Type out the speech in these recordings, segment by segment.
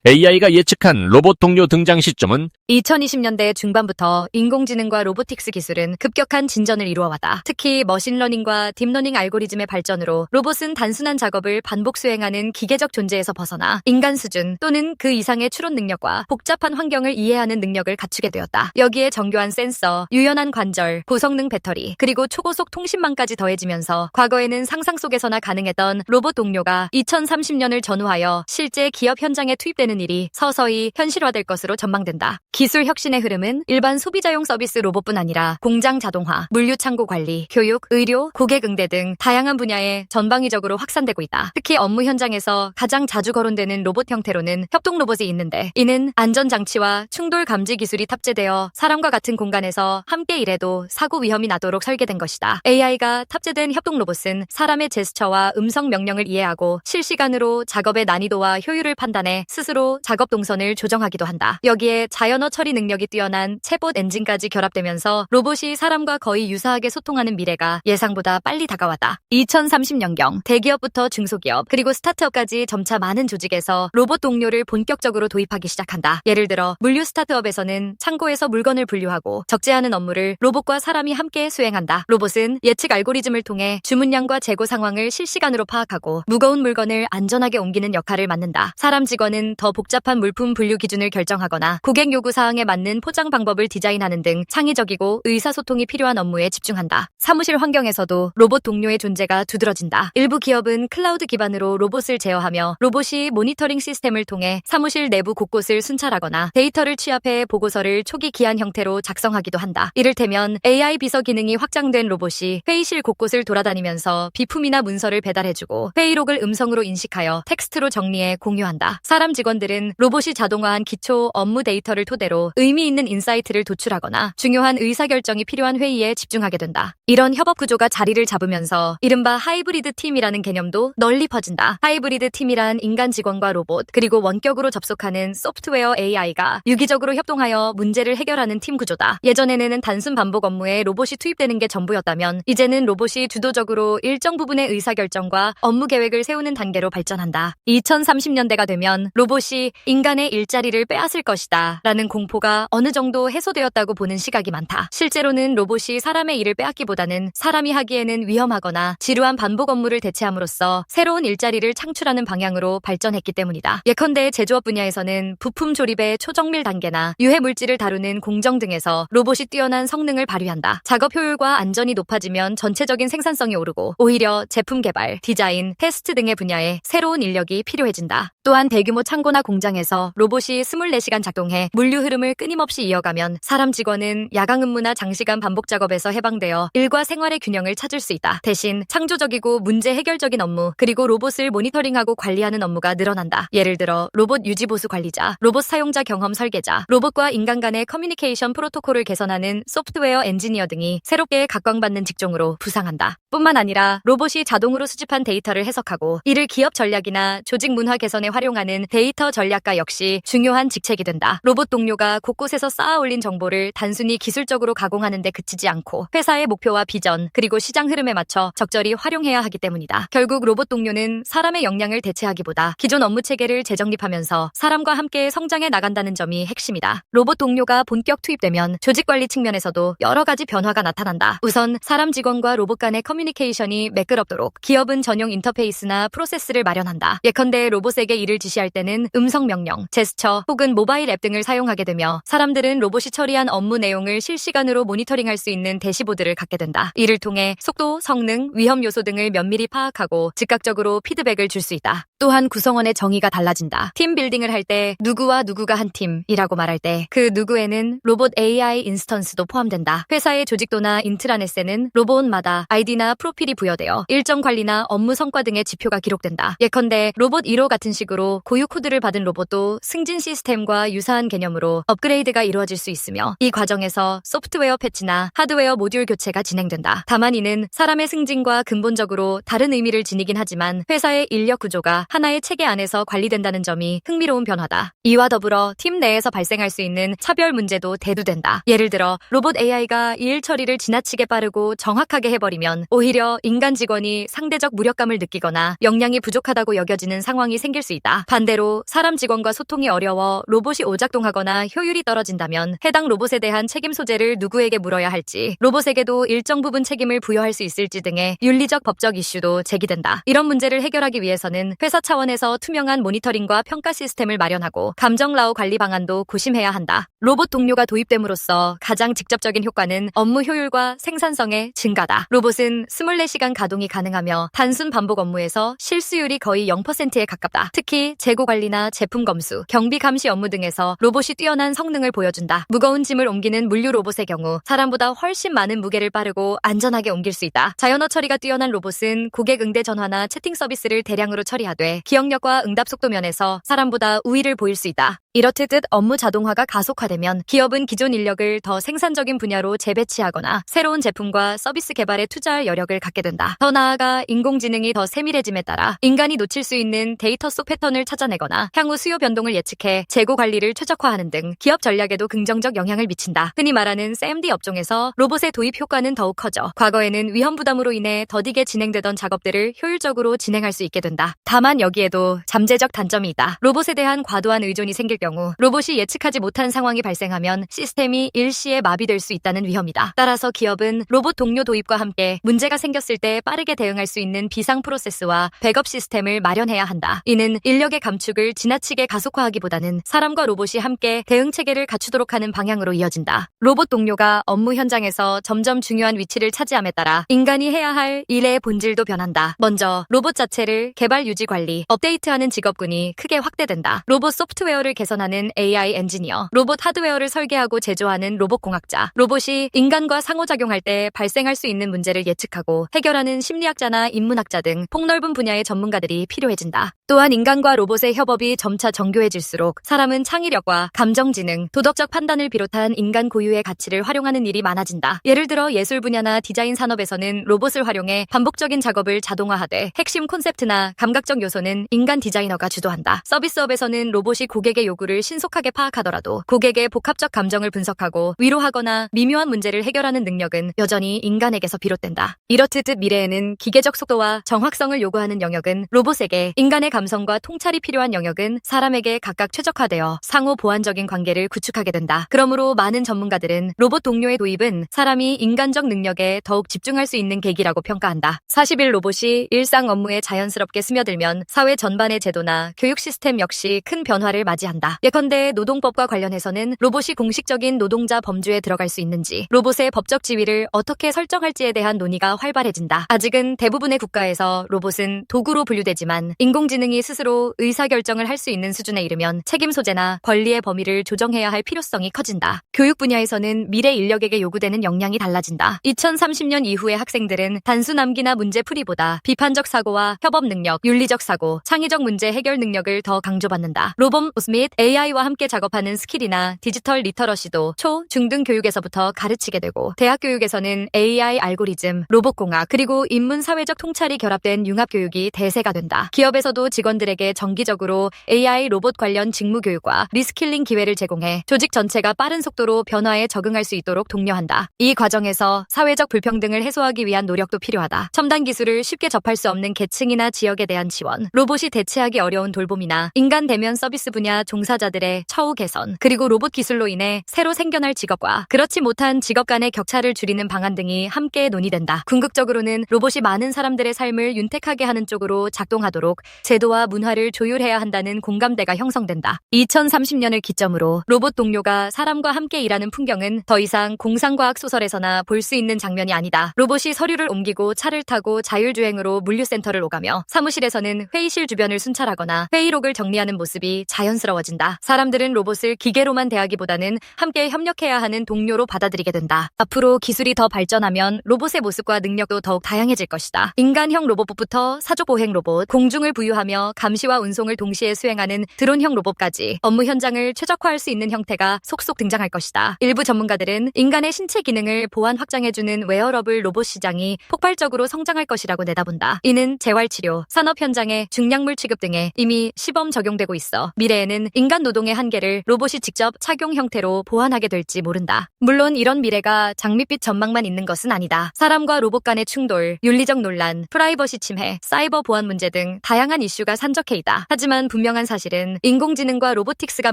AI가 예측한 로봇 동료 등장 시점은 2020년대 중반부터 인공지능과 로보틱스 기술은 급격한 진전을 이루어왔다. 특히 머신러닝과 딥러닝 알고리즘의 발전으로 로봇은 단순한 작업을 반복 수행하는 기계적 존재에서 벗어나 인간 수준 또는 그 이상의 추론 능력과 복잡한 환경을 이해하는 능력을 갖추게 되었다. 여기에 정교한 센서, 유연한 관절, 고성능 배터리, 그리고 초고속 통신망까지 더해지면서 과거에는 상상 속에서나 가능했던 로봇 동료가 2030년을 전후하여 실제 기업 현장에 투입되는 일이 서서히 현실화될 것으로 전망된다. 기술 혁신의 흐름은 일반 소비자용 서비스 로봇뿐 아니라 공장 자동화, 물류 창고 관리, 교육, 의료, 고객 응대 등 다양한 분야에 전방위적으로 확산되고 있다. 특히 업무 현장에서 가장 자주 거론되는 로봇 형태로는 협동 로봇이 있는데, 이는 안전장치와 충돌 감지 기술이 탑재되어 사람과 같은 공간에서 함께 일해도 사고 위험이 나도록 설계된 것이다. AI가 탑재된 협동 로봇은 사람의 제스처와 음성 명령을 이해하고 실시간으로 작업의 난이도와 효율을 판단해 스스로 작업 동선을 조정하기도 한다. 여기에 자연어 처리 능력이 뛰어난 챗봇 엔진까지 결합되면서 로봇이 사람과 거의 유사하게 소통하는 미래가 예상보다 빨리 다가왔다. 2030년경 대기업부터 중소기업 그리고 스타트업까지 점차 많은 조직에서 로봇 동료를 본격적으로 도입하기 시작한다. 예를 들어 물류 스타트업에서는 창고에서 물건을 분류하고 적재하는 업무를 로봇과 사람이 함께 수행한다. 로봇은 예측 알고리즘을 통해 주문량과 재고 상황을 실시간으로 파악하고 무거운 물건을 안전하게 옮기는 역할을 맡는다. 사람 직원은 더 복잡한 물품 분류 기준을 결정하거나 고객 요구 사항에 맞는 포장 방법을 디자인하는 등 창의적이고 의사소통이 필요한 업무에 집중한다. 사무실 환경에서도 로봇 동료의 존재가 두드러진다. 일부 기업은 클라우드 기반으로 로봇을 제어하며 로봇이 모니터링 시스템을 통해 사무실 내부 곳곳을 순찰하거나 데이터를 취합해 보고서를 초기 기한 형태로 작성하기도 한다. 이를테면 AI 비서 기능이 확장된 로봇이 회의실 곳곳을 돌아다니면서 비품이나 문서를 배달해주고 회의록을 음성으로 인식하여 텍스트로 정리해 공유한다. 사람 직원들은 로봇이 자동화한 기초 업무 데이터를 토대로 의미 있는 인사이트를 도출하거나 중요한 의사결정이 필요한 회의에 집중하게 된다. 이런 협업 구조가 자리를 잡으면서 이른바 하이브리드 팀이라는 개념도 널리 퍼진다. 하이브리드 팀이란 인간 직원과 로봇 그리고 원격으로 접속하는 소프트웨어 AI가 유기적으로 협동하여 문제를 해결하는 팀 구조다. 예전에는 단순 반복 업무에 로봇이 투입되는 게 전부였다면 이제는 로봇이 주도적으로 일정 부분의 의사결정과 업무 계획을 세우는 단계로 발전한다. 2030년대가 되면 로봇이 인간의 일자리를 빼앗을 것이다 라는 공포가 어느 정도 해소되었다고 보는 시각이 많다. 실제로는 로봇이 사람의 일을 빼앗기보다는 사람이 하기에는 위험하거나 지루한 반복 업무를 대체함으로써 새로운 일자리를 창출하는 방향으로 발전했기 때문이다. 예컨대 제조업 분야에서는 부품 조립의 초정밀 단계나 유해 물질을 다루는 공정 등에서 로봇이 뛰어난 성능을 발휘한다. 작업 효율과 안전이 높아지면 전체적인 생산성이 오르고 오히려 제품 개발, 디자인, 테스트 등의 분야에 새로운 인력이 필요해진다. 또한 대규모 창고나 공장에서 로봇이 24시간 작동해 물류 흐름을 끊임없이 이어가면 사람 직원은 야간 근무나 장시간 반복 작업에서 해방되어 일과 생활의 균형을 찾을 수 있다. 대신 창조적이고 문제 해결적인 업무 그리고 로봇을 모니터링하고 관리하는 업무가 늘어난다. 예를 들어 로봇 유지보수 관리자, 로봇 사용자 경험 설계자, 로봇과 인간 간의 커뮤니케이션 프로토콜을 개선하는 소프트웨어 엔지니어 등이 새롭게 각광받는 직종으로 부상한다. 뿐만 아니라 로봇이 자동으로 수집한 데이터를 해석하고 이를 기업 전략이나 조직 문화 개선에 활용하는 데이터 전략가 역시 중요한 직책이 된다. 로봇 동료가 곳곳에서 쌓아 올린 정보를 단순히 기술적으로 가공하는 데 그치지 않고 회사의 목표와 비전 그리고 시장 흐름에 맞춰 적절히 활용해야 하기 때문이다. 결국 로봇 동료는 사람의 역량을 대체하기보다 기존 업무 체계를 재정립하면서 사람과 함께 성장해 나간다는 점이 핵심이다. 로봇 동료가 본격 투입되면 조직 관리 측면에서도 여러 가지 변화가 나타난다. 우선 사람 직원과 로봇 간의 커뮤니케이션이 매끄럽도록 기업은 전용 인터페이스나 프로세스를 마련한다. 예컨대 로봇에게 일을 지시할 때는 음성 명령, 제스처 혹은 모바일 앱 등을 사용하게 되며 사람들은 로봇이 처리한 업무 내용을 실시간으로 모니터링할 수 있는 대시보드를 갖게 된다. 이를 통해 속도, 성능, 위험 요소 등을 면밀히 파악하고 즉각적으로 피드백을 줄 수 있다. 또한 구성원의 정의가 달라진다. 팀 빌딩을 할 때 누구와 누구가 한 팀이라고 말할 때 그 누구에는 로봇 AI 인스턴스도 포함된다. 회사의 조직도나 인트라넷에는 로봇마다 아이디나 프로필이 부여되어 일정 관리나 업무 성과 등의 지표가 기록된다. 예컨대 로봇 1호 같은 식으로 고유 코드를 받은 로봇도 승진 시스템과 유사한 개념으로 업그레이드가 이루어질 수 있으며 이 과정에서 소프트웨어 패치나 하드웨어 모듈 교체가 진행된다. 다만 이는 사람의 승진과 근본적으로 다른 의미를 지니긴 하지만 회사의 인력 구조가 하나의 체계 안에서 관리된다는 점이 흥미로운 변화다. 이와 더불어 팀 내에서 발생할 수 있는 차별 문제도 대두된다. 예를 들어 로봇 AI가 일 처리를 지나치게 빠르고 정확하게 해버리면 오히려 인간 직원이 상대적 무력감을 느끼거나 역량이 부족하다고 여겨지는 상황이 생길 수 있다. 반대로 사람 직원과 소통이 어려워 로봇이 오작동하거나 효율이 떨어진다면 해당 로봇에 대한 책임 소재를 누구에게 물어야 할지, 로봇에게도 일정 부분 책임을 부여할 수 있을지 등의 윤리적 법적 이슈도 제기된다. 이런 문제를 해결하기 위해서는 회사 차원에서 투명한 모니터링과 평가 시스템을 마련하고 감정 라오 관리 방안도 고심해야 한다. 로봇 동료가 도입됨으로써 가장 직접적인 효과는 업무 효율과 생산성의 증가다. 로봇은 24시간 가동이 가능하며 단순 반복 업무에서 실수율이 거의 0%에 가깝다. 특히 재고 관리나 제품 검수, 경비 감시 업무 등에서 로봇이 뛰어난 성능을 보여준다. 무거운 짐을 옮기는 물류 로봇의 경우 사람보다 훨씬 많은 무게를 빠르고 안전하게 옮길 수 있다. 자연어 처리가 뛰어난 로봇은 고객 응대 전화나 채팅 서비스를 대량으로 처리하되 기억력과 응답 속도 면에서 사람보다 우위를 보일 수 있다. 이렇듯 업무 자동화가 가속화되면 기업은 기존 인력을 더 생산적인 분야로 재배치하거나 새로운 제품과 서비스 개발에 투자할 여력을 갖게 된다. 더 나아가 인공지능이 더 세밀해짐에 따라 인간이 놓칠 수 있는 데이터 속 패턴을 찾아내거나 향후 수요 변동을 예측해 재고 관리를 최적화하는 등 기업 전략에도 긍정적 영향을 미친다. 흔히 말하는 CMD 업종에서 로봇의 도입 효과는 더욱 커져 과거에는 위험 부담으로 인해 더디게 진행되던 작업들을 효율적으로 진행할 수 있게 된다. 다만 여기에도 잠재적 단점이 있다. 로봇에 대한 과도한 의존이 생길 경우 로봇이 예측하지 못한 상황이 발생하면 시스템이 일시에 마비될 수 있다는 위험이다. 따라서 기업은 로봇 동료 도입과 함께 문제가 생겼을 때 빠르게 대응할 수 있는 비상 프로세스와 백업 시스템을 마련해야 한다. 이는 인력의 감축을 지나치게 가속화하기보다는 사람과 로봇이 함께 대응 체계를 갖추도록 하는 방향으로 이어진다. 로봇 동료가 업무 현장에서 점점 중요한 위치를 차지함에 따라 인간이 해야 할 일의 본질도 변한다. 먼저 로봇 자체를 개발, 유지, 관리, 업데이트하는 직업군이 크게 확대된다. 로봇 소프트웨어를 개선하는 AI 엔지니어, 로봇 하드웨어를 설계하고 제조하는 로봇 공학자, 로봇이 인간과 상호작용할 때 발생할 수 있는 문제를 예측하고 해결하는 심리학자나 인문학자 등 폭넓은 분야의 전문가들이 필요해진다. 또한 인간과 로봇의 협업이 점차 정교해질수록 사람은 창의력과 감정지능, 도덕적 판단을 비롯한 인간 고유의 가치를 활용하는 일이 많아진다. 예를 들어 예술 분야나 디자인 산업에서는 로봇을 활용해 반복적인 작업을 자동화하되 핵심 콘셉트나 감각적 요소는 인간 디자이너가 주도한다. 서비스업에서는 로봇이 고객의 요구를 신속하게 파악하더라도 고객의 복합적 감정을 분석하고 위로하거나 미묘한 문제를 해결하는 능력은 여전히 인간에게서 비롯된다. 이렇듯 미래에는 기계적 속도와 정확성을 요구하는 영역은 로봇에게, 인간의 감성과 통찰이 필요한 영역은 사람에게 각각 최적화되어 상호 보완적인 관계를 구축하게 된다. 그러므로 많은 전문가들은 로봇 동료의 도입은 사람이 인간적 능력에 더욱 집중할 수 있는 계기라고 평가한다. 40일 로봇이 일상 업무에 자연스럽게 스며들면 사회 전반의 제도나 교육 시스템 역시 큰 변화를 맞이한다. 예컨대 노동법과 관련해서는 로봇이 공식적인 노동자 범주에 들어갈 수 있는지, 로봇의 법적 지위를 어떻게 설정할지에 대한 논의가 활발해진다. 아직은 대부분의 국가에서 로봇은 도구로 분류되지만 인공지능이 스스로 의사결정을 할 수 있는 수준에 이르면 책임 소재나 권리의 범위를 조정해야 할 필요성이 커진다. 교육 분야에서는 미래 인력에게 요구되는 역량이 달라진다. 2030년 이후의 학생들은 단순 암기나 문제 풀이보다 비판적 사고와 협업 능력, 윤리적 사고, 창의적 문제 해결 능력을 더 강조받는다. 로봇 및 AI와 함께 작업하는 스킬이나 디지털 리터러시도 초, 중등 교육에서부터 가르치게 되고, 대학 교육에서는 AI 알고리즘, 로봇공학, 그리고 인문 사회적 통찰이 결합된 융합 교육이 대세가 된다. 기업에서도 직원들에게 정기적으로 AI 로봇 관련 직무 교육과 리스킬링 기회를 제공해 조직 전체가 빠른 속도로 변화에 적응할 수 있도록 독려한다. 이 과정에서 사회적 불평등을 해소하기 위한 노력도 필요하다. 첨단 기술을 쉽게 접할 수 없는 계층이나 지역에 대한 지원, 로봇이 대체하기 어려운 돌봄이나 인간 대면 서비스 분야 종사자들의 처우 개선, 그리고 로봇 기술로 인해 새로 생겨날 직업과 그렇지 못한 직업 간의 격차를 줄이는 방안 등이 함께 논의된다. 궁극적으로는 로봇이 많은 사람들의 삶을 윤택하게 하는 쪽으로 작동하도록 제도와 문화를 조율해야 한다는 공감대가 형성된다. 2030년을 기점으로 로봇 동료가 사람과 함께 일하는 풍경은 더 이상 공상과학 소설에서나 볼 수 있는 장면이 아니다. 로봇이 서류를 옮기고 차를 타고 자율주행으로 물류센터를 오가며 사무실에서는 회의실 주변을 순찰하거나 회의록을 정리하는 모습이 자연스러워진다. 사람들은 로봇을 기계로만 대하기보다는 함께 협력해야 하는 동료로 받아들이게 된다. 앞으로 기술이 더 발전하면 로봇의 모습과 능력도 더욱 다양해질 것이다. 인간형 로봇부터 사족보행 로봇, 공중을 부유하며 감시와 운송을 동시에 수행하는 드론형 로봇까지 업무 현장을 최적화할 수 있는 형태가 속속 등장할 것이다. 일부 전문가들은 인간의 신체 기능을 보완 확장해주는 웨어러블 로봇 시장이 폭발적으로 성장할 것이라고 내다본다. 이는 재활치료, 산업 현장의 중량물 취급 등에 이미 시범 적용되고 있어 미래에는 인간 노동의 한계를 로봇이 직접 착용 형태로 보완하게 될지 모른다. 물론 이런 미래가 장밋빛 전망만 있는 것은 아니다. 사람과 로봇 간의 충돌, 윤리적 논란, 프라이버시 침해, 사이버 보안 문제 등 다양한 이슈가 산적해 있다. 하지만 분명 분명한 사실은 인공지능과 로보틱스가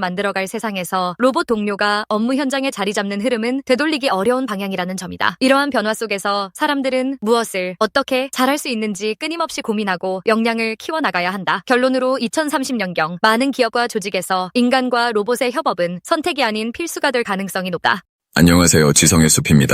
만들어갈 세상에서 로봇 동료가 업무 현장에 자리 잡는 흐름은 되돌리기 어려운 방향이라는 점이다. 이러한 변화 속에서 사람들은 무엇을 어떻게 잘할 수 있는지 끊임없이 고민하고 역량을 키워나가야 한다. 결론으로 2030년경 많은 기업과 조직에서 인간과 로봇의 협업은 선택이 아닌 필수가 될 가능성이 높다. 안녕하세요. 지성의 숲입니다.